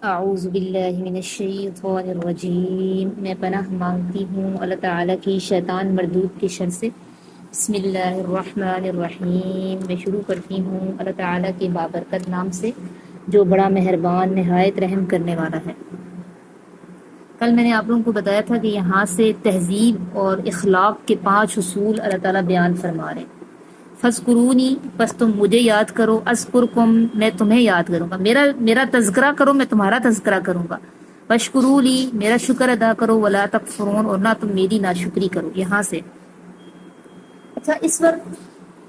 اعوذ باللہ من الشیطان الرجیم، میں پناہ مانگتی ہوں اللہ تعالیٰ کی شیطان مردود کے شر سے۔ بسم اللہ الرحمن الرحیم، میں شروع کرتی ہوں اللہ تعالیٰ کے بابرکت نام سے جو بڑا مہربان نہایت رحم کرنے والا ہے۔ کل میں نے آپ لوگوں کو بتایا تھا کہ یہاں سے تہذیب اور اخلاق کے 5 اصول اللہ تعالیٰ بیان فرما رہے ہیں۔ فَاذْكُرُونِی، پس تم مجھے یاد کرو، اذکرکم، میں تمہیں یاد کروں گا، میرا تذکرہ کرو، میں تمہارا تذکرہ کروں گا۔ وَاشْکُرُوا لِی، میرا شکر ادا کرو، وَلَا تَکْفُرُونَ، اور نہ تم میری ناشکری کرو۔ یہاں سے اچھا، اس وقت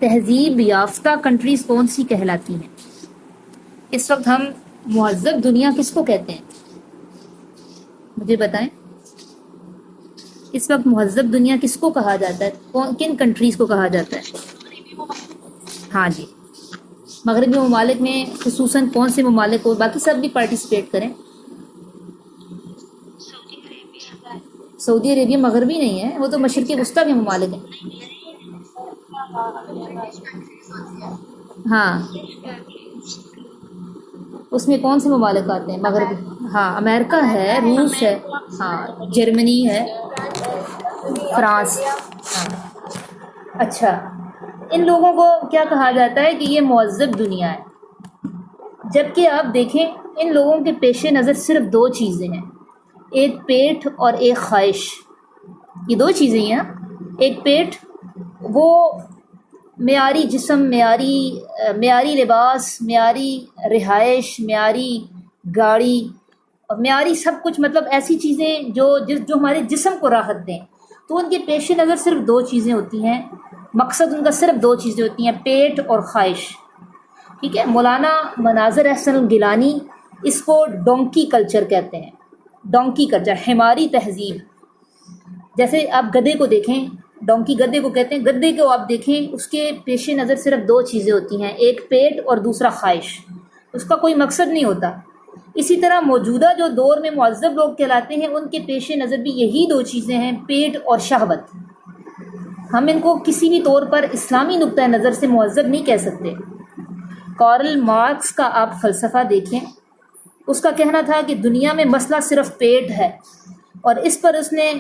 تہذیب یافتہ کنٹریز کون سی کہلاتی ہیں؟ اس وقت ہم مہذب دنیا کس کو کہتے ہیں؟ مجھے بتائیں، اس وقت مہذب دنیا کس کو کہا جاتا ہے؟ کن کنٹریز کو کہا جاتا ہے؟ ہاں جی، مغربی ممالک میں خصوصاً کون سے ممالک کو، باقی سب بھی پارٹیسپیٹ کریں۔ سعودی عربیہ مغربی نہیں ہے، وہ تو مشرقی وسطیٰ کے ممالک ہیں۔ ہاں، اس میں کون سے ممالک آتے ہیں مغربی؟ ہاں، امریکہ ہے، روس ہے، ہاں، جرمنی ہے، فرانس۔ ہاں، اچھا، ان لوگوں کو کیا کہا جاتا ہے کہ یہ مہذب دنیا ہے، جبکہ آپ دیکھیں ان لوگوں کے پیش نظر صرف 2 چیزیں ہیں، ایک پیٹ اور ایک خواہش۔ یہ 2 چیزیں ہیں، ایک پیٹ، وہ معیاری جسم، معیاری لباس، معیاری رہائش، معیاری گاڑی، معیاری سب کچھ، مطلب ایسی چیزیں جو ہمارے جسم کو راحت دیں۔ تو ان کے پیش نظر صرف 2 چیزیں ہوتی ہیں، مقصد ان کا صرف 2 چیزیں ہوتی ہیں، پیٹ اور خواہش۔ ٹھیک ہے، مولانا مناظر احسن الگیلانی اس کو ڈونکی کلچر کہتے ہیں، ڈونکی کلچر، حماری تہذیب۔ جیسے آپ گدھے کو دیکھیں، ڈونکی گدھے کو کہتے ہیں، گدھے کو آپ دیکھیں اس کے پیش نظر صرف 2 چیزیں ہوتی ہیں، ایک پیٹ اور دوسرا خواہش، اس کا کوئی مقصد نہیں ہوتا۔ اسی طرح موجودہ جو دور میں مہذب لوگ کہلاتے ہیں، ان کے پیش نظر بھی یہی 2 چیزیں ہیں، پیٹ اور شہوت۔ ہم ان کو کسی بھی طور پر اسلامی نقطۂ نظر سے مہذب نہیں کہہ سکتے۔ کارل مارکس کا آپ فلسفہ دیکھیں، اس کا کہنا تھا کہ دنیا میں مسئلہ صرف پیٹ ہے، اور اس پر اس نے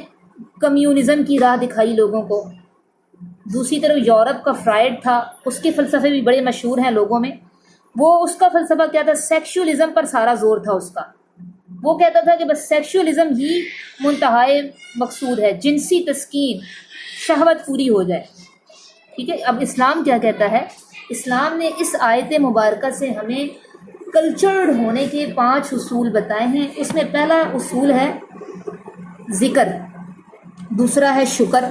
کمیونزم کی راہ دکھائی لوگوں کو۔ دوسری طرف یورپ کا فرائڈ تھا، اس کے فلسفے بھی بڑے مشہور ہیں لوگوں میں۔ وہ اس کا فلسفہ کیا تھا؟ سیکشولزم پر سارا زور تھا اس کا۔ وہ کہتا تھا کہ بس سیکشولزم ہی منتہائے مقصود ہے، جنسی تسکین، شہوت پوری ہو جائے۔ ٹھیک ہے، اب اسلام کیا کہتا ہے؟ اسلام نے اس آیت مبارکہ سے ہمیں کلچرڈ ہونے کے 5 اصول بتائے ہیں۔ اس میں پہلا اصول ہے ذکر، دوسرا ہے شکر،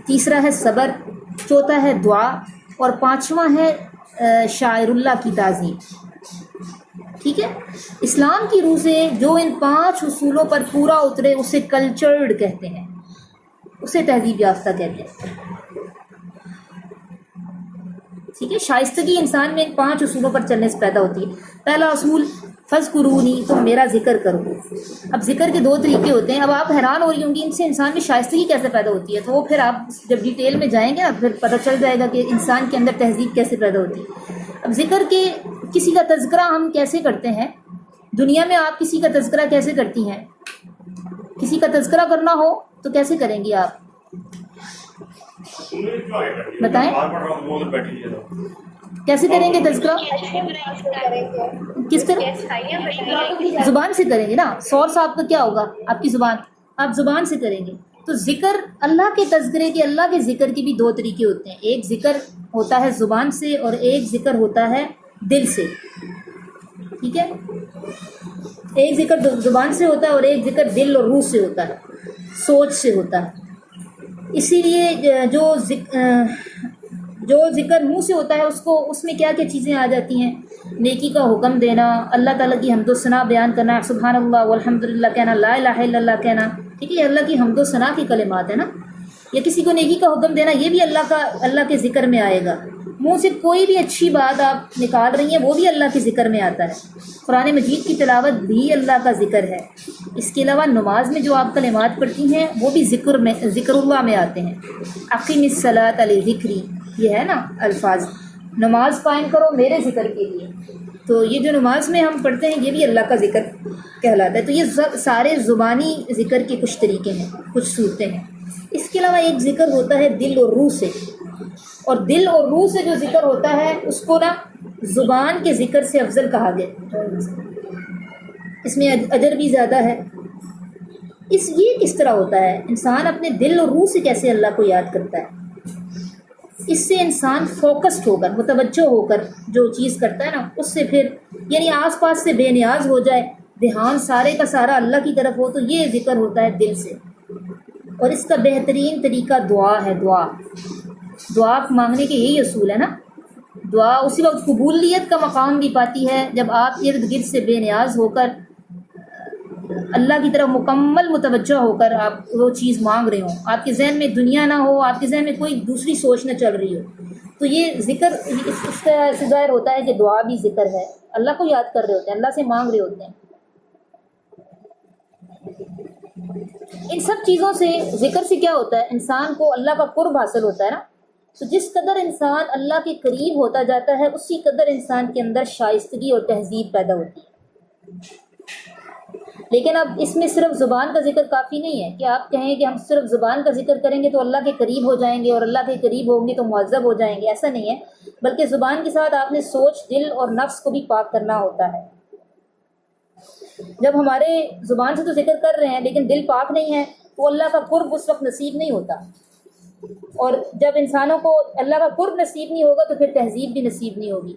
تیسرا ہے صبر، چوتھا ہے دعا، اور 5واں ہے شاعر اللہ کی تعظیم۔ ٹھیک ہے، اسلام کی روح سے جو ان 5 اصولوں پر پورا اترے اسے کلچرڈ کہتے ہیں، اسے تہذیب یافتہ کہتے ہیں۔ ٹھیک ہے، شائستگی انسان میں ان 5 اصولوں پر چلنے سے پیدا ہوتی ہے۔ پہلا اصول فَاذْكُرُونِی، تم میرا ذکر کرو۔ اب ذکر کے 2 طریقے ہوتے ہیں۔ اب آپ حیران ہو رہی ہوں گی ان سے انسان میں شائستگی کیسے پیدا ہوتی ہے، تو وہ پھر آپ جب ڈیٹیل میں جائیں گے پھر پتہ چل جائے گا کہ انسان کے اندر تہذیب کیسے پیدا ہوتی ہے۔ اب ذکر کے کسی کا تذکرہ ہم کیسے کرتے ہیں؟ دنیا میں آپ کسی کا تذکرہ کیسے کرتی ہیں؟ کسی کا تذکرہ کرنا ہو تو کیسے کریں گی آپ؟ بتائیں کیسے کریں گے تذکرہ؟ کس طرح؟ زبان سے کریں گے نا۔ سورس آپ کا کیا ہوگا؟ آپ کی زبان، آپ زبان سے کریں گے۔ تو ذکر، اللہ کے تذکرے کے، اللہ کے ذکر کے بھی 2 طریقے ہوتے ہیں، ایک ذکر ہوتا ہے زبان سے اور ایک ذکر ہوتا ہے دل سے۔ ٹھیک ہے، ایک ذکر زبان سے ہوتا ہے اور ایک ذکر دل اور روح سے ہوتا ہے، سوچ سے ہوتا ہے۔ اسی لیے جو ذکر منہ سے ہوتا ہے اس میں کیا کیا چیزیں آ جاتی ہیں؟ نیکی کا حکم دینا، اللہ تعالیٰ کی حمد و ثنا بیان کرنا، سبحان اللہ والحمد للہ کہنا، لا الہ الا اللہ کہنا۔ ٹھیک ہے، یہ اللہ کی حمد و ثنا کی کلمات ہے نا۔ یا کسی کو نیکی کا حکم دینا، یہ بھی اللہ کے ذکر میں آئے گا۔ منہ سے کوئی بھی اچھی بات آپ نکال رہی ہیں وہ بھی اللہ کے ذکر میں آتا ہے۔ قرآن مجید کی تلاوت بھی اللہ کا ذکر ہے۔ اس کے علاوہ نماز میں جو آپ کلمات پڑھتی ہیں وہ بھی ذکر اللہ میں آتے ہیں۔ اقیم الصلاۃ لذکری، یہ ہے نا الفاظ، نماز قائم کرو میرے ذکر کے لیے۔ تو یہ جو نماز میں ہم پڑھتے ہیں یہ بھی اللہ کا ذکر کہلاتا ہے. تو یہ سارے زبانی ذکر کے کچھ طریقے ہیں، کچھ صورتیں ہیں. اس کے علاوہ ایک ذکر ہوتا ہے دل اور روح سے، اور دل اور روح سے جو ذکر ہوتا ہے اس کو نا زبان کے ذکر سے افضل کہا گیا. اس میں اجر بھی زیادہ ہے. یہ کس طرح ہوتا ہے؟ انسان اپنے دل اور روح سے کیسے اللہ کو یاد کرتا ہے؟ اس سے انسان فوکسڈ ہو کر، متوجہ ہو کر جو چیز کرتا ہے نا اس سے پھر یعنی آس پاس سے بے نیاز ہو جائے، دھیان سارے کا سارا اللہ کی طرف ہو، تو یہ ذکر ہوتا ہے دل سے. اور اس کا بہترین طریقہ دعا ہے. دعا مانگنے کے یہی اصول ہے نا. دعا اسی وقت قبولیت کا مقام بھی پاتی ہے جب آپ ارد گرد سے بے نیاز ہو کر اللہ کی طرف مکمل متوجہ ہو کر آپ وہ چیز مانگ رہے ہوں، آپ کے ذہن میں دنیا نہ ہو، آپ کے ذہن میں کوئی دوسری سوچ نہ چل رہی ہو. تو یہ ذکر اس کا ظاہر ہوتا ہے کہ دعا بھی ذکر ہے. اللہ کو یاد کر رہے ہوتے ہیں، اللہ سے مانگ رہے ہوتے ہیں. ان سب چیزوں سے، ذکر سے کیا ہوتا ہے؟ انسان کو اللہ کا قرب حاصل ہوتا ہے نا. تو جس قدر انسان اللہ کے قریب ہوتا جاتا ہے اسی قدر انسان کے اندر شائستگی اور تہذیب پیدا ہوتی ہے. لیکن اب اس میں صرف زبان کا ذکر کافی نہیں ہے کہ آپ کہیں کہ ہم صرف زبان کا ذکر کریں گے تو اللہ کے قریب ہو جائیں گے اور اللہ کے قریب ہوں گے تو معذب ہو جائیں گے. ایسا نہیں ہے، بلکہ زبان کے ساتھ آپ نے سوچ، دل اور نفس کو بھی پاک کرنا ہوتا ہے. جب ہمارے زبان سے تو ذکر کر رہے ہیں لیکن دل پاک نہیں ہے تو اللہ کا قرب اس وقت نصیب نہیں ہوتا. اور جب انسانوں کو اللہ کا قرب نصیب نہیں ہوگا تو پھر تہذیب بھی نصیب نہیں ہوگی.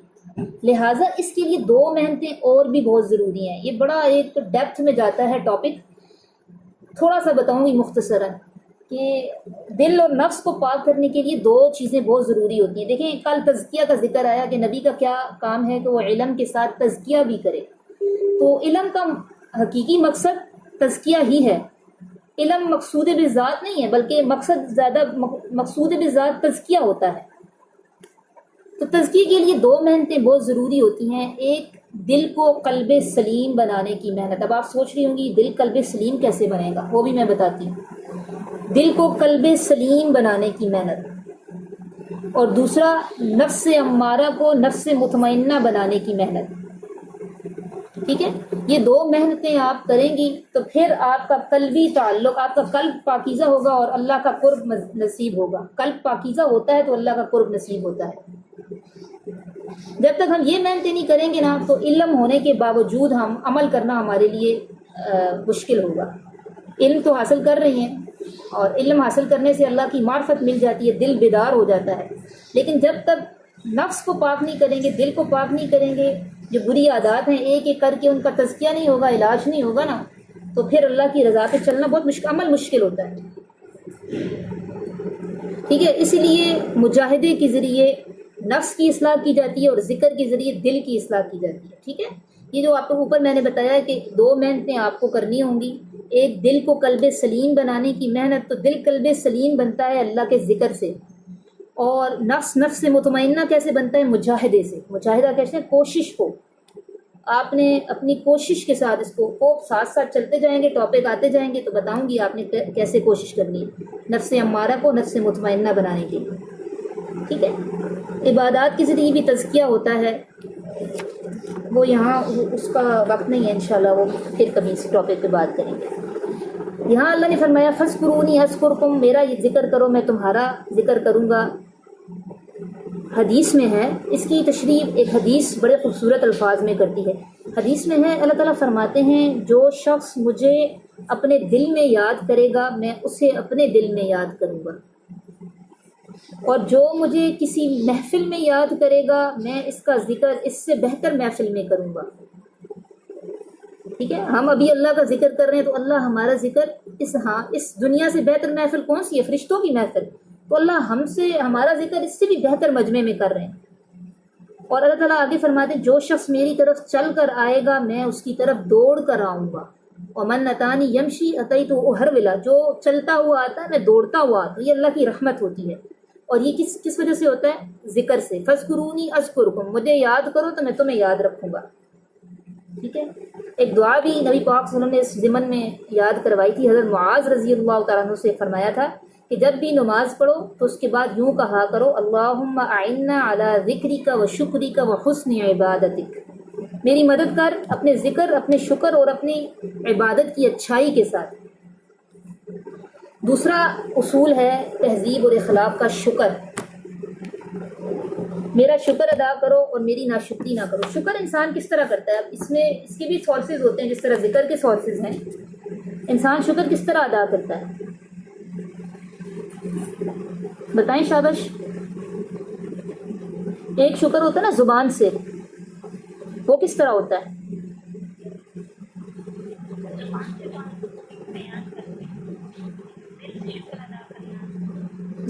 لہٰذا اس کے لیے 2 محنتیں اور بھی بہت ضروری ہیں. یہ بڑا ایک ڈیپتھ میں جاتا ہے ٹاپک. تھوڑا سا بتاؤں گی مختصراً کہ دل اور نفس کو پاک کرنے کے لیے 2 چیزیں بہت ضروری ہوتی ہیں. دیکھیں کل تزکیہ کا ذکر آیا کہ نبی کا کیا کام ہے کہ وہ علم کے ساتھ تزکیہ بھی کرے. تو علم کا حقیقی مقصد تزکیہ ہی ہے. علم مقصود بذات نہیں ہے بلکہ مقصود بذات تزکیہ ہوتا ہے. تو تزکیے کے لیے 2 محنتیں بہت ضروری ہوتی ہیں. ایک دل کو قلب سلیم بنانے کی محنت. اب آپ سوچ رہی ہوں گی دل قلب سلیم کیسے بنے گا، وہ بھی میں بتاتی ہوں. دل کو قلب سلیم بنانے کی محنت. اور دوسرا نفس امارہ کو نفس مطمئنہ بنانے کی محنت. ٹھیک ہے، یہ 2 محنتیں آپ کریں گی تو پھر آپ کا قلبی تعلق، آپ کا قلب پاکیزہ ہوگا اور اللہ کا قرب نصیب ہوگا. قلب پاکیزہ ہوتا ہے تو اللہ کا قرب نصیب ہوتا ہے. جب تک ہم یہ محنتیں نہیں کریں گے نا تو علم ہونے کے باوجود ہم عمل کرنا ہمارے لیے مشکل ہوگا. علم تو حاصل کر رہے ہیں اور علم حاصل کرنے سے اللہ کی معرفت مل جاتی ہے، دل بیدار ہو جاتا ہے. لیکن جب تک نفس کو پاک نہیں کریں گے، دل کو پاک نہیں کریں گے، جو بری عادات ہیں ایک ایک کر کے ان کا تزکیہ نہیں ہوگا، علاج نہیں ہوگا نا، تو پھر اللہ کی رضا پہ چلنا بہت عمل مشکل ہوتا ہے. ٹھیک ہے، اسی لیے مجاہدے کے ذریعے نفس کی اصلاح کی جاتی ہے اور ذکر کے ذریعے دل کی اصلاح کی جاتی ہے. ٹھیک ہے، یہ جو آپ کو اوپر میں نے بتایا ہے کہ 2 محنتیں آپ کو کرنی ہوں گی. ایک دل کو قلب سلیم بنانے کی محنت. تو دل قلب سلیم بنتا ہے اللہ کے ذکر سے. اور نفس سے مطمئنہ کیسے بنتا ہے؟ مجاہدے سے. مجاہدہ کہتے ہیں کوشش کو. آپ نے اپنی کوشش کے ساتھ اس کو ساتھ ساتھ چلتے جائیں گے، ٹاپک آتے جائیں گے تو بتاؤں گی آپ نے کیسے کوشش کرنی ہے نفس امارہ کو نفس مطمئنہ بنانے کے لیے. ٹھیک ہے، عبادات کے ذریعے بھی تزکیہ ہوتا ہے. وہ یہاں اس کا وقت نہیں ہے، انشاءاللہ وہ پھر کبھی اس ٹاپک پہ بات کریں گے. یہاں اللہ نے فرمایا فَاذْكُرُونِی أَذْكُرْكُم، میرا یہ ذکر کرو میں تمہارا ذکر کروں گا. حدیث میں ہے، اس کی تشریح ایک حدیث بڑے خوبصورت الفاظ میں کرتی ہے. حدیث میں ہے اللہ تعالیٰ فرماتے ہیں جو شخص مجھے اپنے دل میں یاد کرے گا میں اسے اپنے دل میں یاد کروں گا، اور جو مجھے کسی محفل میں یاد کرے گا میں اس کا ذکر اس سے بہتر محفل میں کروں گا. ٹھیک ہے، ہم ابھی اللہ کا ذکر کر رہے ہیں تو اللہ ہمارا ذکر اس دنیا سے بہتر محفل کون سی ہے؟ فرشتوں کی محفل. تو اللہ ہمارا ذکر اس سے بھی بہتر مجمع میں کر رہے ہیں. اور اللہ تعالیٰ آگے فرماتے جو شخص میری طرف چل کر آئے گا میں اس کی طرف دوڑ کر آؤں گا. ومن اتانی یمشی اتیتہ ہرولا، جو چلتا ہوا آتا ہے میں دوڑتا ہوا آتا ہوں. یہ اللہ کی رحمت ہوتی ہے. اور یہ کس وجہ سے ہوتا ہے؟ ذکر سے. فَاذْكُرُونِی أَذْكُرْكُم، مجھے یاد کرو تو میں تمہیں یاد رکھوں گا. ٹھیک ہے، ایک دعا بھی نبی پاک صلی اللہ علیہ وسلم نے اس ضمن میں یاد کروائی تھی. حضرت معاذ رضی اللہ تعالیٰ عنہ سے فرمایا تھا کہ جب بھی نماز پڑھو تو اس کے بعد یوں کہا کرو اللہم اعنا علی ذکرک و شکرک و حسن عبادتک. میری مدد کر اپنے ذکر، اپنے شکر اور اپنی عبادت کی اچھائی کے ساتھ۔ دوسرا اصول ہے تہذیب اور اخلاق کا شکر۔ میرا شکر ادا کرو اور میری ناشکری نہ کرو۔ شکر انسان کس طرح کرتا ہے؟ اب اس کے بھی سورسز ہوتے ہیں، جس طرح ذکر کے سورسز ہیں۔ انسان شکر کس طرح ادا کرتا ہے؟ بتائیں شابش۔ ایک شکر ہوتا ہے نا زبان سے، وہ کس طرح ہوتا ہے؟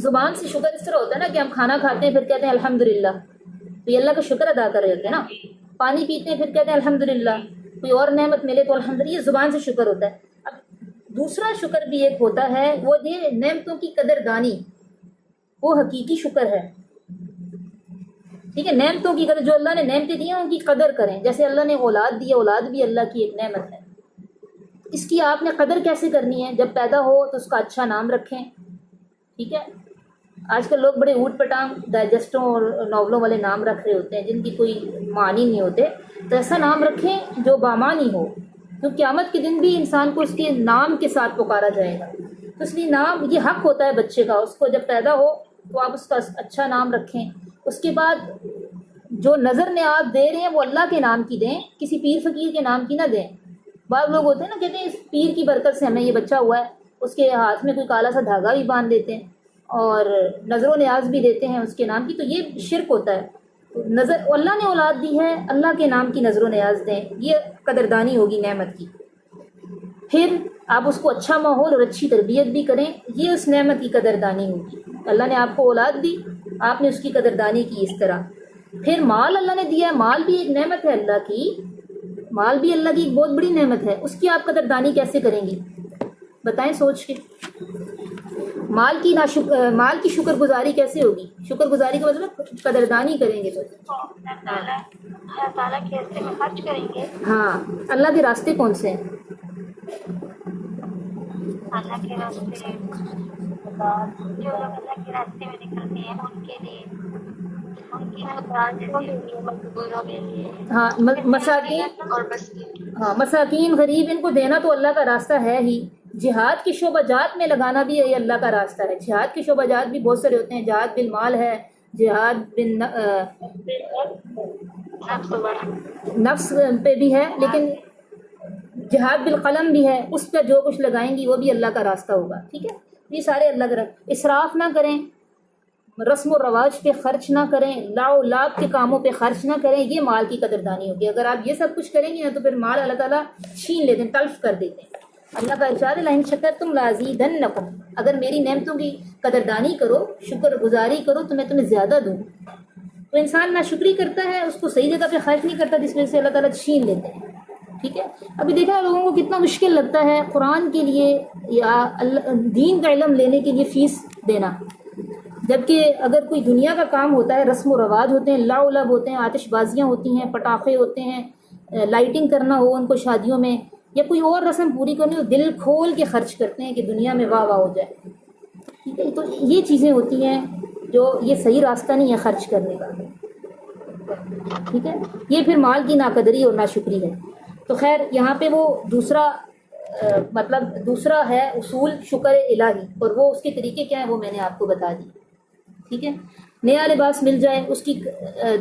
زبان سے شکر اس طرح ہوتا ہے نا کہ ہم کھانا کھاتے ہیں پھر کہتے ہیں الحمدللہ، تو یہ اللہ کا شکر ادا کر رہے ہوتے ہیں نا۔ پانی پیتے ہیں پھر کہتے ہیں الحمدللہ، کوئی اور نعمت ملے تو الحمدللہ، یہ زبان سے شکر ہوتا ہے۔ اب دوسرا شکر بھی ایک ہوتا ہے، وہ یہ نعمتوں کی قدردانی، وہ حقیقی شکر ہے۔ ٹھیک ہے، نعمتوں کی قدر، جو اللہ نے نعمتیں دی ہیں ان کی قدر کریں۔ جیسے اللہ نے اولاد دی ہے، اولاد بھی اللہ کی ایک نعمت ہے، اس کی آپ نے قدر کیسے کرنی ہے؟ جب پیدا ہو تو اس کا اچھا نام رکھیں۔ ٹھیک ہے، آج کل لوگ بڑے اوٹ پٹانگ ڈائجسٹوں اور ناولوں والے نام رکھ رہے ہوتے ہیں جن کی کوئی معنی نہیں ہوتے، تو ایسا نام رکھیں جو بامعنی ہو، کیونکہ قیامت کے دن بھی انسان کو اس کے نام کے ساتھ پکارا جائے گا۔ تو اس لیے نام، یہ حق ہوتا ہے بچے کا، اس کو جب پیدا ہو تو آپ اس کا اچھا نام رکھیں۔ اس کے بعد جو نظر نیاز دے رہے ہیں وہ اللہ کے نام کی دیں، کسی پیر فقیر کے نام کی نہ دیں۔ بعض لوگ ہوتے ہیں نا، کہتے ہیں اس پیر کی برکت سے ہمیں یہ بچہ ہوا ہے، اس کے ہاتھ میں کوئی کالا سا دھاگا بھی باندھ دیتے ہیں اور نظر و نیاز بھی دیتے ہیں اس کے نام کی، تو یہ شرک ہوتا ہے۔ نظر، اللہ نے اولاد دی ہے، اللہ کے نام کی نظر و نیاز دیں، یہ قدردانی ہوگی نعمت کی۔ پھر آپ اس کو اچھا ماحول اور اچھی تربیت بھی کریں، یہ اس نعمت کی قدردانی ہوگی۔ اللہ نے آپ کو اولاد دی، آپ نے اس کی قدردانی کی اس طرح۔ پھر مال اللہ نے دیا ہے، مال بھی ایک نعمت ہے اللہ کی، مال بھی اللہ کی ایک بہت بڑی نعمت ہے، اس کی آپ قدردانی کیسے کریں گی؟ بتائیں سوچ کے۔ مال کی شکر گزاری کیسے ہوگی؟ شکر گزاری کا مطلب قدردانی کریں گے تو اللہ تعالیٰ کے راستے میں خرچ کریں گے۔ ہاں، اللہ کے راستے کون سے ہیں؟ اللہ کے راستے، جو لوگ اللہ کے راستے میں نکلتے ہیں ان کے لیے، ان کی مقبولوں کے لیے، ہاں، مساکین، اور مسکین، ہاں مساکین، غریب، ان کو دینا تو اللہ کا راستہ ہے ہی۔ جہاد کے شعبہ جات میں لگانا بھی یہ اللہ کا راستہ ہے۔ جہاد کے شعبہ جات بھی بہت سارے ہوتے ہیں، جہاد بالمال ہے، جہاد نفس پہ بھی ہے، لیکن جہاد بالقلم بھی ہے، اس پہ جو کچھ لگائیں گی وہ بھی اللہ کا راستہ ہوگا۔ ٹھیک ہے، یہ سارے اللہ کا۔ اسراف نہ کریں، رسم و رواج پہ خرچ نہ کریں، لاؤ لاب کے کاموں پہ خرچ نہ کریں، یہ مال کی قدردانی ہوگی۔ اگر آپ یہ سب کچھ کریں گے نا تو پھر مال اللہ تعالیٰ چھین لیتے ہیں، تلف کر دیتے ہیں۔ اللہ کا ارشاد ہے لئن شکرتم لازیدنکم، اگر میری نعمتوں کی قدردانی کرو، شکر گزاری کرو تو میں تمہیں زیادہ دوں۔ تو انسان ناشکری کرتا ہے، اس کو صحیح جگہ پہ خرچ نہیں کرتا، جس وجہ سے اللہ تعالیٰ چھین لیتے ہیں۔ ٹھیک ہے، ابھی دیکھا لوگوں کو کتنا مشکل لگتا ہے قرآن کے لیے یا دین کا علم لینے کے لیے فیس دینا، جبکہ اگر کوئی دنیا کا کام ہوتا ہے، رسم و رواج ہوتے ہیں، لاؤ لب ہوتے ہیں، آتش بازیاں ہوتی ہیں، پٹاخے ہوتے ہیں، لائٹنگ کرنا ہو ان کو شادیوں میں، یا کوئی اور رسم پوری کرنی ہو، دل کھول کے خرچ کرتے ہیں کہ دنیا میں واہ واہ ہو جائے۔ ٹھیک ہے، تو یہ چیزیں ہوتی ہیں جو، یہ صحیح راستہ نہیں ہے خرچ کرنے کا۔ ٹھیک ہے، یہ پھر مال کی ناقدری اور ناشکری ہے۔ تو خیر، یہاں پہ وہ دوسرا مطلب دوسرا ہے اصول شکر الہی، اور وہ اس کے طریقے کیا ہیں وہ میں نے آپ کو بتا دی۔ ٹھیک ہے، نیا لباس مل جائے، اس کی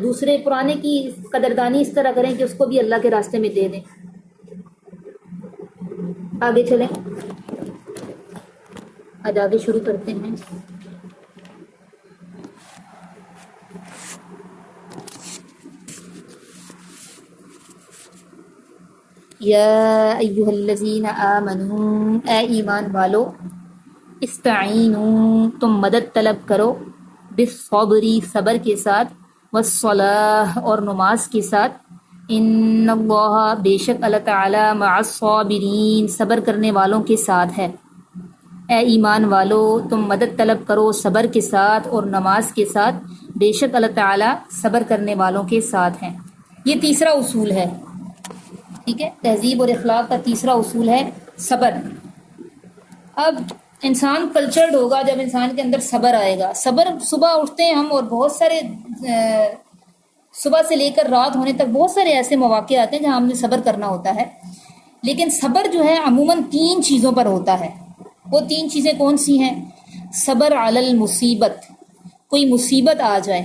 دوسرے پرانے کی قدردانی اس طرح کریں کہ اس کو بھی اللہ کے راستے میں دے دیں۔ آگے چلیں، آج آگے شروع کرتے ہیں۔ یا ایھا الذین آمنوا، اے ایمان والو، استعینوا، تم مدد طلب کرو، بالصبر، صبر کے ساتھ، والصلاۃ، اور نماز کے ساتھ، ان اللہ، بے شک اللہ تعالی، مع الصابرین، صبر کرنے والوں کے ساتھ ہے۔ اے ایمان والو، تم مدد طلب کرو صبر کے ساتھ اور نماز کے ساتھ، بے شک اللہ تعالی صبر کرنے والوں کے ساتھ ہیں۔ یہ تیسرا اصول ہے۔ ٹھیک ہے، تہذیب اور اخلاق کا تیسرا اصول ہے صبر۔ اب انسان کلچرڈ ہوگا جب انسان کے اندر صبر آئے گا۔ صبر، صبح اٹھتے ہیں ہم اور بہت سارے صبح سے لے کر رات ہونے تک بہت سارے ایسے مواقع آتے ہیں جہاں ہم نے صبر کرنا ہوتا ہے، لیکن صبر جو ہے عموماً 3 چیزوں پر ہوتا ہے۔ وہ 3 چیزیں کون سی ہیں؟ صبر علی المصیبت، کوئی مصیبت آ جائے،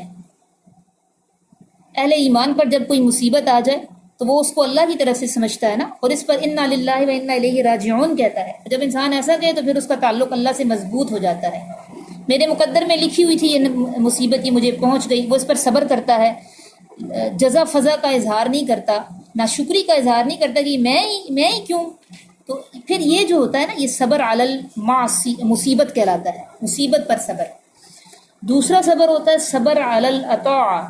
اہل ایمان پر جب کوئی مصیبت آ جائے تو وہ اس کو اللہ کی طرف سے سمجھتا ہے نا، اور اس پر انا للہ و انا الیہ راجعون کہتا ہے۔ جب انسان ایسا کہے تو پھر اس کا تعلق اللہ سے مضبوط ہو جاتا ہے۔ میرے مقدر میں لکھی ہوئی تھی یہ مصیبت، یہ مجھے پہنچ گئی، وہ اس پر صبر کرتا ہے، جزا فضا کا اظہار نہیں کرتا، ناشکری کا اظہار نہیں کرتا کہ میں ہی کیوں۔ تو پھر یہ جو ہوتا ہے نا، یہ صبر علی المعصی مصیبت کہلاتا ہے، مصیبت پر صبر۔ دوسرا صبر ہوتا ہے صبر علی الطاعہ،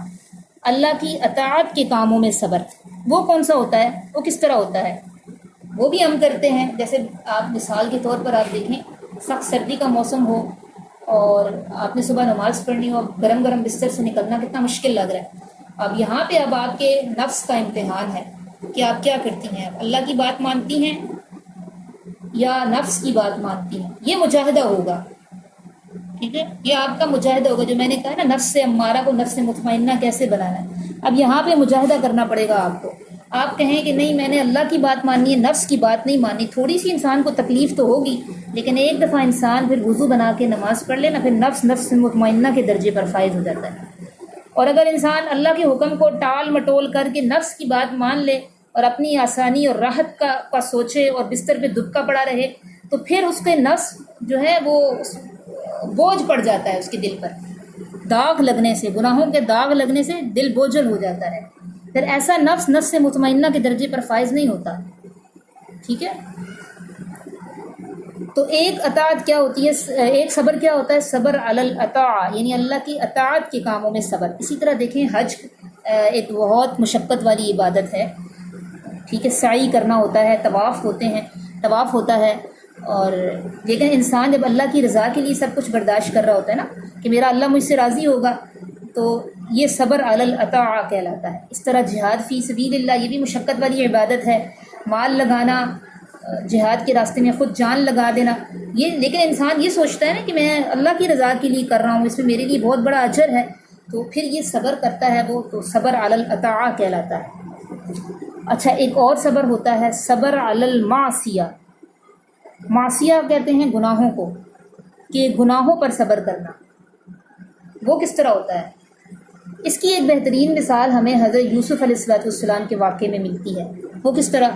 اللہ کی اطاعت کے کاموں میں صبر۔ وہ کون سا ہوتا ہے؟ وہ کس طرح ہوتا ہے؟ وہ بھی ہم کرتے ہیں، جیسے آپ مثال کے طور پر آپ دیکھیں، سخت سردی کا موسم ہو اور آپ نے صبح نماز پڑھنی ہو، گرم گرم بستر سے نکلنا کتنا مشکل لگ رہا ہے۔ اب یہاں پہ اب آپ کے نفس کا امتحان ہے کہ آپ کیا کرتی ہیں، اللہ کی بات مانتی ہیں یا نفس کی بات مانتی ہیں۔ یہ مجاہدہ ہوگا، ٹھیک ہے، یہ آپ کا مجاہدہ ہوگا، جو میں نے کہا نا نفس سے امارہ کو نفس سے مطمئنہ کیسے بنانا ہے۔ اب یہاں پہ مجاہدہ کرنا پڑے گا آپ کو۔ آپ کہیں کہ نہیں میں نے اللہ کی بات ماننی ہے، نفس کی بات نہیں ماننی، تھوڑی سی انسان کو تکلیف تو ہوگی، لیکن ایک دفعہ انسان پھر وضو بنا کے نماز پڑھ لے نا، پھر نفس سے مطمئنہ کے درجے پر فائز ہو جاتا ہے۔ اور اگر انسان اللہ کے حکم کو ٹال مٹول کر کے نفس کی بات مان لے اور اپنی آسانی اور راحت کا سوچے اور بستر پہ دبکا پڑا رہے، تو پھر اس کے نفس جو ہے وہ بوجھ پڑ جاتا ہے اس کے دل پر، داغ لگنے سے، گناہوں کے داغ لگنے سے دل بوجھل ہو جاتا ہے۔ پھر ایسا نفس سے مطمئنہ کے درجے پر فائز نہیں ہوتا، ٹھیک ہے۔ تو ایک اطاعت کیا ہوتی ہے، ایک صبر کیا ہوتا ہے؟ صبر علی الطاعہ، یعنی اللہ کی اطاعت کے کاموں میں صبر۔ اسی طرح دیکھیں حج ایک بہت مشقت والی عبادت ہے، ٹھیک ہے، سعی کرنا ہوتا ہے، طواف ہوتا ہے، اور لیکن انسان جب اللہ کی رضا کے لیے سب کچھ برداشت کر رہا ہوتا ہے نا، کہ میرا اللہ مجھ سے راضی ہوگا، تو یہ صبر علی الطاعہ کہلاتا ہے۔ اس طرح جہاد فی سبیل اللہ، یہ بھی مشقت والی عبادت ہے، مال لگانا جہاد کے راستے میں، خود جان لگا دینا، یہ لیکن انسان یہ سوچتا ہے نا کہ میں اللہ کی رضا کے لیے کر رہا ہوں، اس میں میرے لیے بہت بڑا اجر ہے، تو پھر یہ صبر کرتا ہے وہ، تو صبر علی الطاعہ کہلاتا ہے۔ اچھا، ایک اور صبر ہوتا ہے صبر علی المعصیہ۔ معصیہ کہتے ہیں گناہوں کو، کہ گناہوں پر صبر کرنا۔ وہ کس طرح ہوتا ہے؟ اس کی ایک بہترین مثال ہمیں حضرت یوسف علیہ السلام کے واقعے میں ملتی ہے۔ وہ کس طرح؟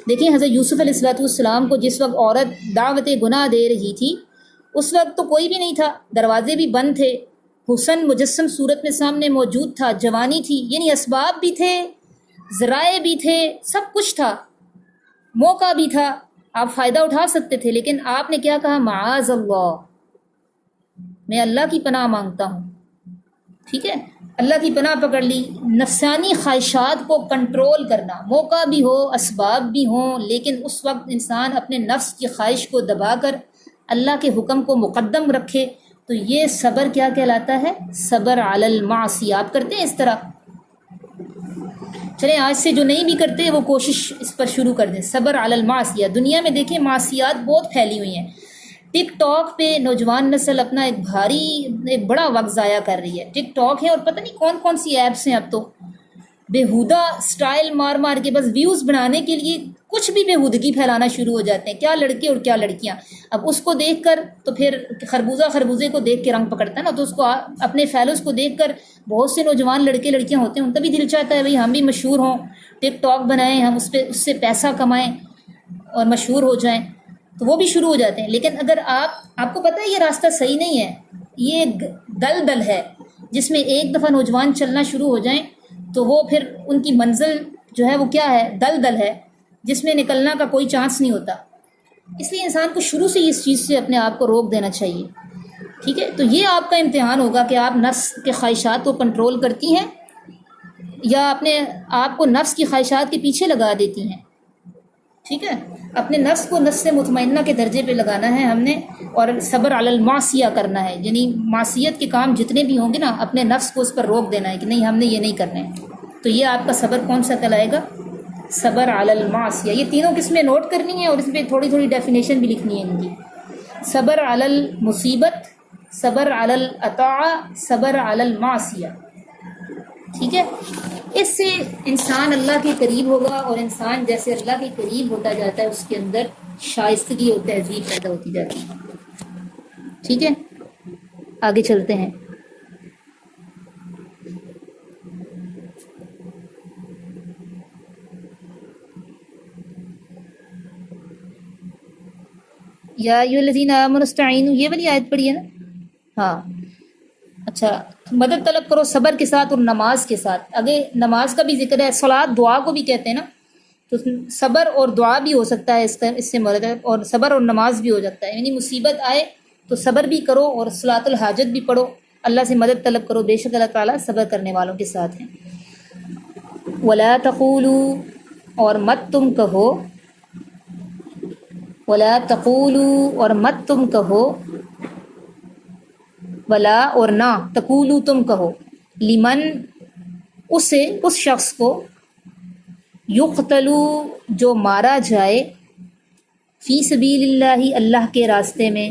دیکھیں حضرت یوسف علیہ السلام کو جس وقت عورت دعوت گناہ دے رہی تھی، اس وقت تو کوئی بھی نہیں تھا، دروازے بھی بند تھے، حسن مجسم صورت میں سامنے موجود تھا، جوانی تھی، یعنی اسباب بھی تھے، ذرائع بھی تھے، سب کچھ تھا، موقع بھی تھا، آپ فائدہ اٹھا سکتے تھے، لیکن آپ نے کیا کہا؟ معاذ اللہ، میں اللہ کی پناہ مانگتا ہوں، ٹھیک ہے، اللہ کی پناہ پکڑ لی۔ نفسانی خواہشات کو کنٹرول کرنا، موقع بھی ہو، اسباب بھی ہوں، لیکن اس وقت انسان اپنے نفس کی خواہش کو دبا کر اللہ کے حکم کو مقدم رکھے، تو یہ صبر کیا کہلاتا ہے؟ صبر علی المعصیہ۔ آپ کرتے ہیں اس طرح؟ چلیں آج سے جو نہیں بھی کرتے وہ کوشش اس پر شروع کر دیں، صبر علی المعصیہ۔ دنیا میں دیکھیں معصیات بہت پھیلی ہوئی ہیں، ٹک ٹاک پہ نوجوان نسل اپنا ایک بڑا وقت ضائع کر رہی ہے۔ ٹک ٹاک ہے اور پتہ نہیں کون کون سی ایپس ہیں، اب تو بےہودہ سٹائل مار مار کے بس ویوز بنانے کے لیے کچھ بھی بےہودگی پھیلانا شروع ہو جاتے ہیں، کیا لڑکے اور کیا لڑکیاں۔ اب اس کو دیکھ کر تو پھر خربوزے کو دیکھ کے رنگ پکڑتا ہے نا، تو اس کو اپنے فیلوز کو دیکھ کر بہت سے نوجوان لڑکے لڑکیاں ہوتے ہیں، ان کا بھی دل چاہتا ہے بھائی ہم بھی مشہور ہوں، ٹک ٹاک بنائیں، ہم اس سے پیسہ کمائیں اور مشہور ہو جائیں، تو وہ بھی شروع ہو جاتے ہیں۔ لیکن اگر آپ کو پتہ ہے یہ راستہ صحیح نہیں ہے، یہ دل ہے جس میں ایک دفعہ نوجوان چلنا شروع ہو جائیں تو وہ پھر ان کی منزل جو ہے وہ کیا ہے؟ دل ہے جس میں نکلنا کا کوئی چانس نہیں ہوتا۔ اس لیے انسان کو شروع سے اس چیز سے اپنے آپ کو روک دینا چاہیے، ٹھیک ہے۔ تو یہ آپ کا امتحان ہوگا کہ آپ نفس کے خواہشات کو کنٹرول کرتی ہیں یا اپنے آپ کو نفس کی خواہشات کے پیچھے لگا دیتی ہیں، ٹھیک ہے۔ اپنے نفس کو نفس سے مطمئنہ کے درجے پہ لگانا ہے ہم نے، اور صبر علی المعصیہ کرنا ہے، یعنی معصیت کے کام جتنے بھی ہوں گے نا، اپنے نفس کو اس پر روک دینا ہے کہ نہیں ہم نے یہ نہیں کرنے۔ تو یہ آپ کا صبر کون سا کہلائے گا؟ صبر علی المعصیہ۔ یہ تینوں قسمیں نوٹ کرنی ہیں اور اس پہ تھوڑی تھوڑی ڈیفینیشن بھی لکھنی ہے ان کی۔ صبر علی المصیبت، صبر علی الطاعہ، صبر علی المعصیہ۔ ٹھیک ہے، اس سے انسان اللہ کے قریب ہوگا، اور انسان جیسے اللہ کے قریب ہوتا جاتا ہے اس کے اندر شائستگی اور تہذیب پیدا ہوتی جاتی ہے. ٹھیک ہے، آگے چلتے ہیں. یا ایھا الذین آمنوا استعینوا، یہ والی آیت پڑھی ہے نا؟ ہاں اچھا، مدد طلب کرو صبر کے ساتھ اور نماز کے ساتھ. آگے نماز کا بھی ذکر ہے، صلاۃ دعا کو بھی کہتے ہیں نا، تو صبر اور دعا بھی ہو سکتا ہے اس سے مراد ہے، اور صبر اور نماز بھی ہو جاتا ہے. یعنی مصیبت آئے تو صبر بھی کرو اور صلاۃ الحاجت بھی پڑھو، اللہ سے مدد طلب کرو، بے شک اللہ تعالیٰ صبر کرنے والوں کے ساتھ ہیں. ولا تقولوا، اور مت تم کہو، ولا تقولوا، اور مت تم کہو، ولا اور نہ، تقولوا تم کہو، لمن اسے، اس شخص کو، یقتلو جو مارا جائے، فی سبیل اللہ اللہ کے راستے میں،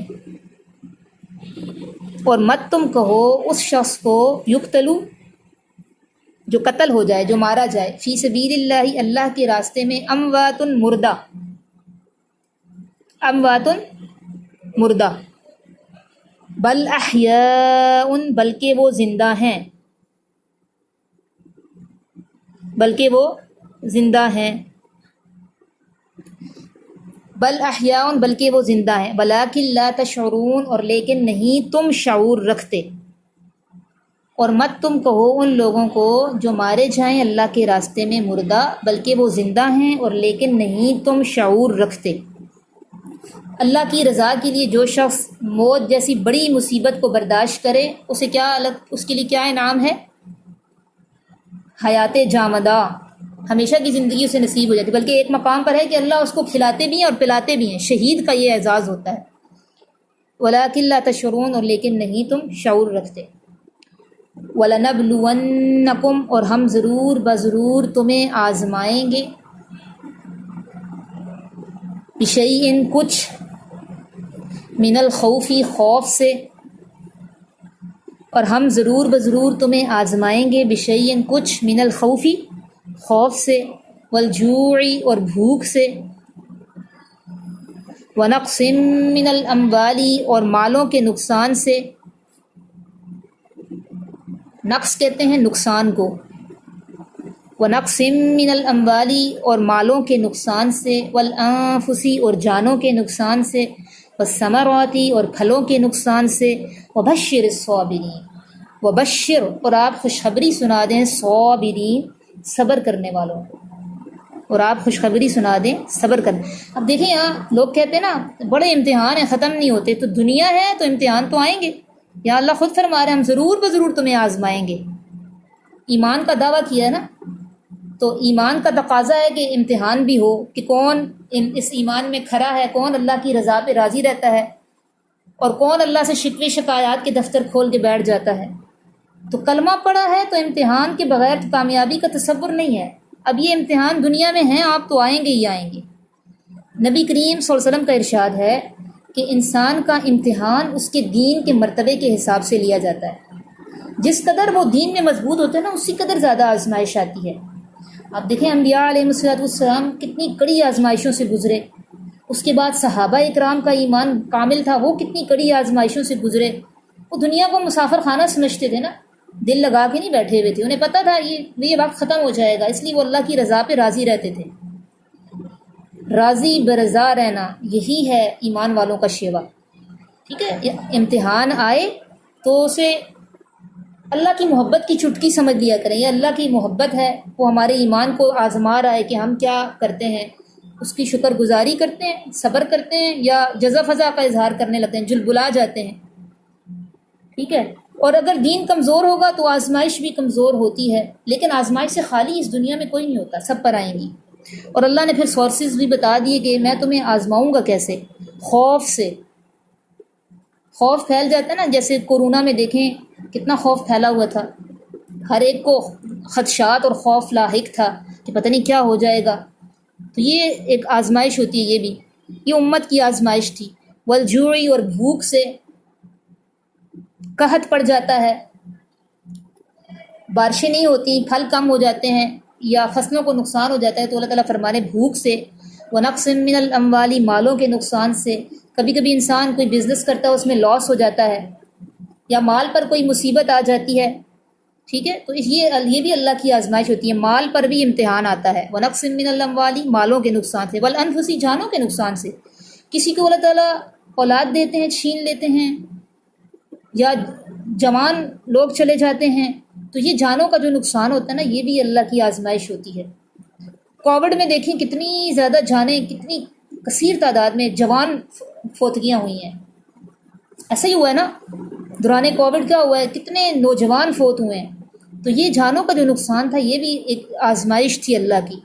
اور مت تم کہو اس شخص کو، یقتلو جو قتل ہو جائے، جو مارا جائے، فی سبیل اللہ اللہ کے راستے میں، اموات مردہ، اموات مردہ، بل احیاء بلکہ وہ زندہ ہیں، بلکہ وہ زندہ ہیں، بل احیاء بلکہ وہ زندہ ہیں، ولکن لا تشعرون اور لیکن نہیں تم شعور رکھتے. اور مت تم کہو ان لوگوں کو جو مارے جائیں اللہ کے راستے میں مردہ، بلکہ وہ زندہ ہیں اور لیکن نہیں تم شعور رکھتے. اللہ کی رضا کے لیے جو شخص موت جیسی بڑی مصیبت کو برداشت کرے، اسے کیا اس کے لیے کیا انعام ہے؟ حیات جامدہ، ہمیشہ کی زندگی اسے نصیب ہو جاتی، بلکہ ایک مقام پر ہے کہ اللہ اس کو کھلاتے بھی ہیں اور پلاتے بھی ہیں. شہید کا یہ اعزاز ہوتا ہے. وَلَٰكِن لَا تَشْعُرُونَ اور لیکن نہیں تم شعور رکھتے. وَلَنَبْلُوَنَّكُمْ اور ہم ضرور بضرور تمہیں آزمائیں گے، بِشَيْءٍ کچھ، من الخوف خوف سے، اور ہم ضرور بضرور تمہیں آزمائیں گے، بِشَيْءٍ کچھ، من الخوف خوف سے، والجوع اور بھوک سے، ونقص من الاموال اور مالوں کے نقصان سے. نقص کہتے ہیں نقصان کو، ونقص من الاموال اور مالوں کے نقصان سے، والانفس اور جانوں کے نقصان سے، والثمرات اور پھلوں کے نقصان سے، وبشر الصابرین، وبشر اور آپ خوشخبری سنا دیں، صابرین صبر کرنے والوں کو، اور آپ خوشخبری سنا دیں صبر کرنے. اب دیکھیں یہاں لوگ کہتے ہیں نا بڑے امتحان ہیں ختم نہیں ہوتے، تو دنیا ہے تو امتحان تو آئیں گے. یا اللہ خود فرما رہے ہیں ہم ضرور بضرور تمہیں آزمائیں گے. ایمان کا دعویٰ کیا ہے نا، تو ایمان کا تقاضا ہے کہ امتحان بھی ہو کہ کون اس ایمان میں کھرا ہے، کون اللہ کی رضا پہ راضی رہتا ہے، اور کون اللہ سے شکوے شکایات کے دفتر کھول کے بیٹھ جاتا ہے. تو کلمہ پڑا ہے تو امتحان کے بغیر کامیابی کا تصور نہیں ہے. اب یہ امتحان دنیا میں ہیں، آپ تو آئیں گے ہی آئیں گے. نبی کریم صلی اللہ علیہ وسلم کا ارشاد ہے کہ انسان کا امتحان اس کے دین کے مرتبے کے حساب سے لیا جاتا ہے. جس قدر وہ دین میں مضبوط ہوتا ہے نا، اسی قدر زیادہ آزمائش آتی ہے. آپ دیکھیں انبیاء علیہ السلام کتنی کڑی آزمائشوں سے گزرے، اس کے بعد صحابہ اکرام کا ایمان کامل تھا، وہ کتنی کڑی آزمائشوں سے گزرے. وہ دنیا کو مسافر خانہ سمجھتے تھے نا، دل لگا کے نہیں بیٹھے ہوئے تھے، انہیں پتہ تھا یہ وقت ختم ہو جائے گا، اس لیے وہ اللہ کی رضا پہ راضی رہتے تھے. راضی برضا رہنا یہی ہے ایمان والوں کا شیوا. ٹھیک ہے، امتحان آئے تو اسے اللہ کی محبت کی چٹکی سمجھ لیا کریں. یہ اللہ کی محبت ہے، وہ ہمارے ایمان کو آزما رہا ہے کہ ہم کیا کرتے ہیں، اس کی شکر گزاری کرتے ہیں، صبر کرتے ہیں، یا جزا فضا کا اظہار کرنے لگتے ہیں، جلبلا جاتے ہیں. ٹھیک ہے، اور اگر دین کمزور ہوگا تو آزمائش بھی کمزور ہوتی ہے، لیکن آزمائش سے خالی اس دنیا میں کوئی نہیں ہوتا، سب پر آئیں گی. اور اللہ نے پھر سورسز بھی بتا دیے کہ میں تمہیں آزماؤں گا کیسے. خوف سے، خوف پھیل جاتا ہے نا، جیسے کورونا میں دیکھیں کتنا خوف پھیلا ہوا تھا، ہر ایک کو خدشات اور خوف لاحق تھا کہ پتہ نہیں کیا ہو جائے گا. تو یہ ایک آزمائش ہوتی ہے، یہ بھی یہ امت کی آزمائش تھی. والجوع اور بھوک سے، قحط پڑ جاتا ہے، بارشیں نہیں ہوتی، پھل کم ہو جاتے ہیں یا فصلوں کو نقصان ہو جاتا ہے، تو اللہ تعالیٰ فرمانے بھوک سے، ونقص من الاموال مالوں کے نقصان سے، کبھی کبھی انسان کوئی بزنس کرتا ہے اس میں لاس ہو جاتا ہے، یا مال پر کوئی مصیبت آ جاتی ہے، ٹھیک ہے، تو یہ بھی اللہ کی آزمائش ہوتی ہے، مال پر بھی امتحان آتا ہے، ونقص من الاموال مالوں کے نقصان سے، والانفس جانوں کے نقصان سے، کسی کو اللہ تعالیٰ اولاد دیتے ہیں چھین لیتے ہیں، یا جوان لوگ چلے جاتے ہیں، تو یہ جانوں کا جو نقصان ہوتا ہے نا، یہ بھی اللہ کی آزمائش ہوتی ہے۔ کووڈ میں دیکھیں کتنی زیادہ جانیں، کتنی کثیر تعداد میں جوان فوتگیاں ہوئی ہیں، ایسا ہی ہوا ہے نا، دوران کووڈ کیا ہوا ہے، کتنے نوجوان فوت ہوئے ہیں، تو یہ جانوں کا جو نقصان تھا یہ بھی ایک آزمائش تھی اللہ کی۔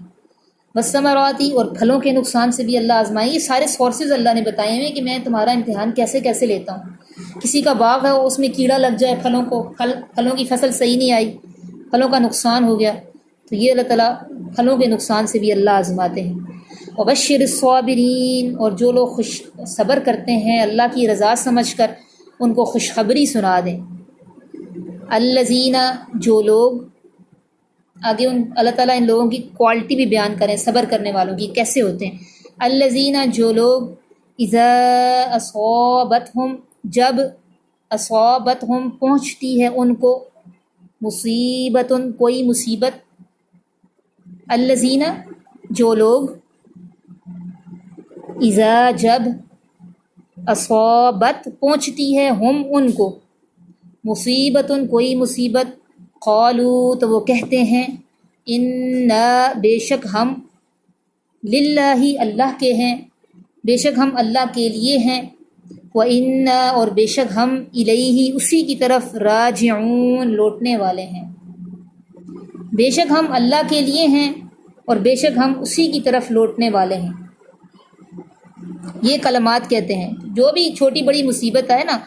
والثمراتی، اور پھلوں کے نقصان سے بھی اللہ آزمائے، یہ سارے سورسز اللہ نے بتائے ہوئے کہ میں تمہارا امتحان کیسے کیسے لیتا ہوں۔ کسی کا باغ ہے اس میں کیڑا لگ جائے، پھلوں کی فصل صحیح نہیں آئی، پھلوں کا نقصان ہو گیا، تو یہ اللہ تعالیٰ پھلوں کے نقصان سے بھی اللہ آزماتے ہیں۔ وبشر الصابرین، اور جو لوگ صبر کرتے ہیں اللہ کی رضا سمجھ کر، ان کو خوشخبری سنا دیں۔ الذین، جو لوگ، آگے اللہ تعالیٰ ان لوگوں کی کوالٹی بھی بیان کریں، صبر کرنے والوں کی کیسے ہوتے ہیں۔ الذین، جو لوگ، اذا اصابتہم، جب اصابتہم پہنچتی ہے ان کو، مصیبت، کوئی مصیبت، الذین، جو لوگ، اذا، جب، اصابت، پہنچتی ہے، ہم، ان کو، مصیبت، کوئی مصیبت، قالو، تو وہ کہتے ہیں، انا، بے شک ہم، للہ، اللہ کے ہیں، بے شک ہم اللہ کے لیے ہیں، وَإِنَّا، اور بے شک ہم، الیہ، اسی کی طرف، راجعون، لوٹنے والے ہیں، بے شک ہم اللہ کے لیے ہیں اور بے شک ہم اسی کی طرف لوٹنے والے ہیں۔ یہ کلمات کہتے ہیں، جو بھی چھوٹی بڑی مصیبت ہے نا،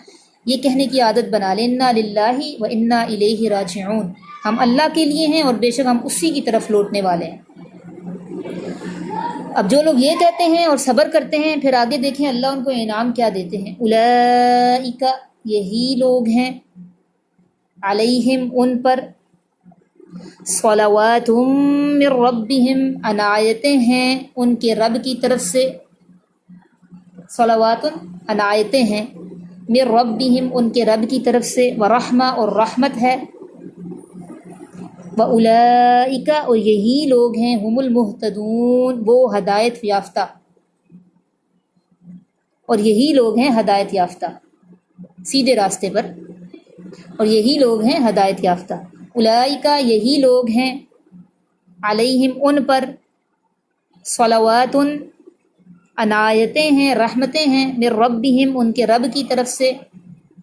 یہ کہنے کی عادت بنا لیں، انا للہ و انا الیہ راجعون، ہم اللہ کے لیے ہیں اور بے شک ہم اسی کی طرف لوٹنے والے ہیں۔ اب جو لوگ یہ کہتے ہیں اور صبر کرتے ہیں، پھر آگے دیکھیں اللہ ان کو انعام کیا دیتے ہیں۔ اولئک، یہی لوگ ہیں، علیہم، ان پر، صلوات من ربہم، عنایتیں ہیں ان کے رب کی طرف سے، صلوات، عنایتیں ہیں، من ربہم، ان کے رب کی طرف سے، ورحمہ، اور رحمت ہے، وَأُولَئِكَ، اور یہی لوگ ہیں، ہم المہتدون، وہ ہدایت یافتہ، اور یہی لوگ ہیں ہدایت یافتہ، سیدھے راستے پر، اور یہی لوگ ہیں ہدایت یافتہ۔ اولئک، یہی لوگ ہیں، علیہم، ان پر، صلوات، عنایتیں ہیں، رحمتیں ہیں، من ربہم، ان کے رب کی طرف سے۔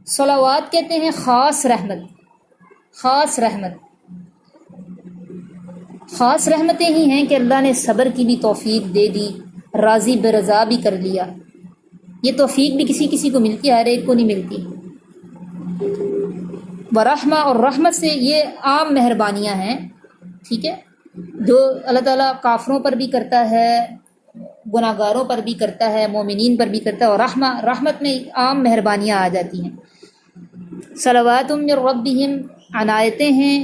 صلوات کہتے ہیں خاص رحمت، خاص رحمت، خاص رحمتیں ہی ہیں کہ اللہ نے صبر کی بھی توفیق دے دی، راضی برضا بھی کر لیا۔ یہ توفیق بھی کسی کسی کو ملتی ہے، ہر ایک کو نہیں ملتی۔ ورحمہ، اور رحمت سے یہ عام مہربانیاں ہیں، ٹھیک ہے، جو اللہ تعالیٰ کافروں پر بھی کرتا ہے، گناہ گاروں پر بھی کرتا ہے، مومنین پر بھی کرتا ہے، اور رحمت میں عام مہربانیاں آ جاتی ہیں۔ صلوات من ربہم، عنایتیں ہیں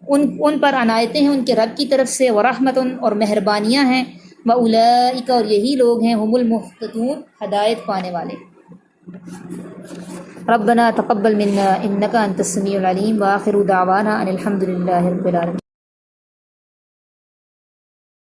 ان پر، عنایتیں ہیں ان کے رب کی طرف سے، ورحمت، اور مہربانیاں ہیں، وَأُولَئِكَ، اور یہی لوگ ہیں، ہم المہتدون، ہدایت پانے والے۔ ربنا تقبل منا انک انت السمیع العلیم، وآخر دعوانا ان الحمد للہ رب العالمین۔